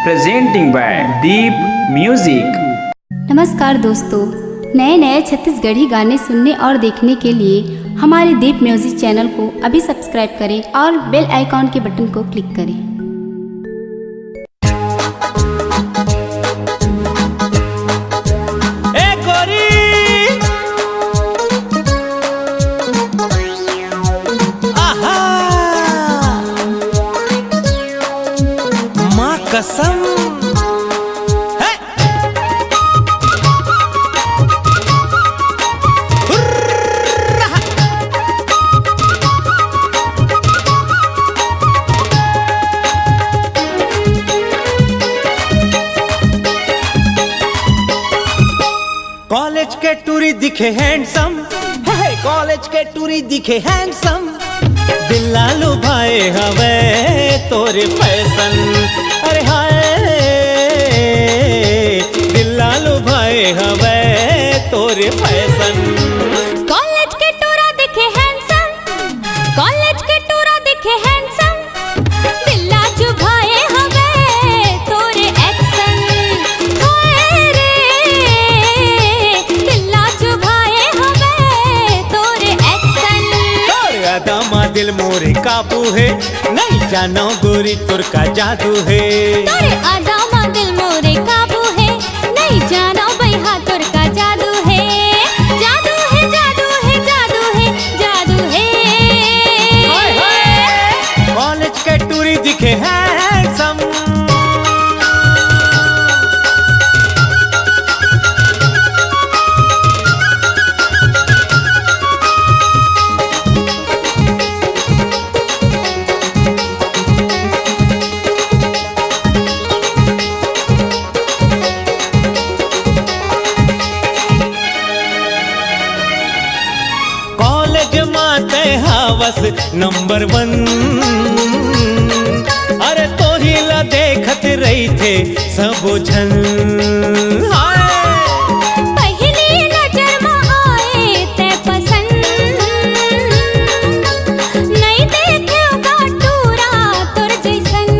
presenting by Deep Music। नमस्कार दोस्तों, नए नए छत्तीसगढ़ी गाने सुनने और देखने के लिए हमारे दीप म्यूजिक चैनल को अभी सब्सक्राइब करें और बेल आइकॉन के बटन को क्लिक करें। कसम कॉलेज के टूरी दिखे हैंडसम, कॉलेज के टूरी दिखे हैंडसम, दिल लालू भाई हवे तोरे फैशन। अरे हाय दिल लालू भाई हवे तोरे फैशन। कॉलेज के टूरा दिखे हैंडसम, कॉलेज के टूरा दिखे हैंडसम, दिल लालू भाई हवे तोरे एक्शन। हाय रे दिल लालू भाई हवे तोरे एक्शन। तोरे अदामा दिल मोरे काबू है, नहीं जानो गोरी तुर का जादू है। तोरे अदामा दिल मोरे काबू है, नहीं जानो भैया तुर का जादू है। जादू है जादू है जादू है जादू है। हाय हाय कॉलेज के टूरी दिखे हैंडसम। हवस नंबर 1, अरे तो ही ला देखत रही थे सब झन। पहली नजर में आए ते पसंद, नहीं देखे टूरा तोर जैसन।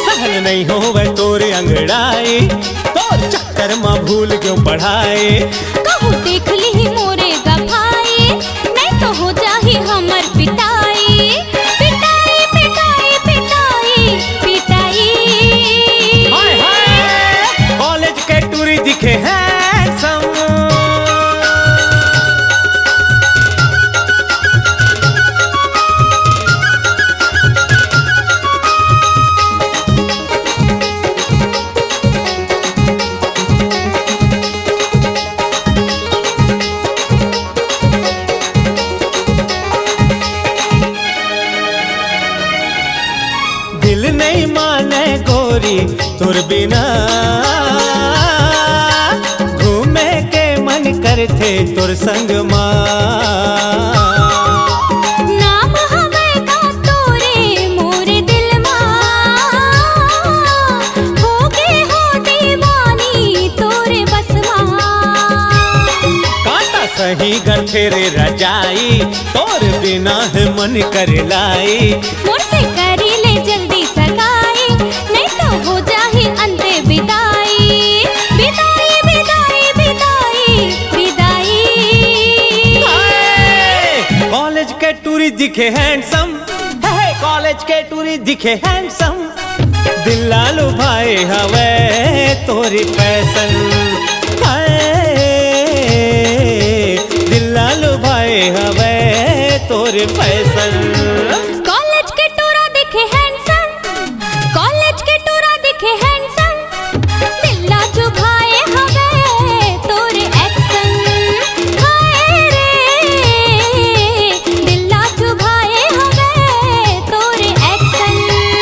सहल नहीं होवे तोरे अंगड़ाई, तोर चक्कर में भूल क्यों पढ़ाए। कहूँ देख ली मोरे गफाई, नहीं तो हो जाही हमर पिटाई। पिटाई पिटाई पिटाई पिटाई। हाय हाय कॉलेज के टूरी दिखे हैंडसम। दिल नहीं माने गोरी तुर बिना, घूमे के मन करते तुर संग माँ। नाम हवे का तोरे मोरे दिल माँ, होगे हो दीवानी तोरे बस माँ। काटा सही घर फेरे रजाई, तोर बिना है मन कर लाई। मुझसे करी ले जल्दी सगाई, नहीं तो हो जाही अंते विदाई। विदाई विदाई विदाई विदाई। कॉलेज के टूरी दिखे हैंडसम, कॉलेज के टूरी दिखे हैंडसम, दिल लालू भाई हवे तोरी फैशन। दिल लालू भाई हवे तोरे फैशन। कॉलेज के टूरा दिखे हैंडसम, कॉलेज के टूरा दिखे हैंडसम, दिल लालू भाई हवे तोरे एक्शन। हाय रे दिल लालू भाई हवे तोरे एक्शन।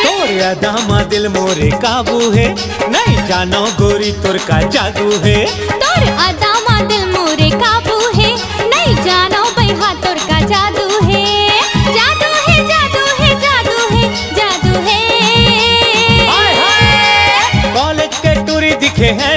तोरे अदामा दिल मोरे काबू है, नहीं जानो गोरी तुर का जादू है। तोर अदामा दिल मोरे काबू है, नहीं जानो भैया तुर का जादू है। जादू है जादू है जादू है जादू है। हाय हाय कॉलेज के टूरी दिखे हैं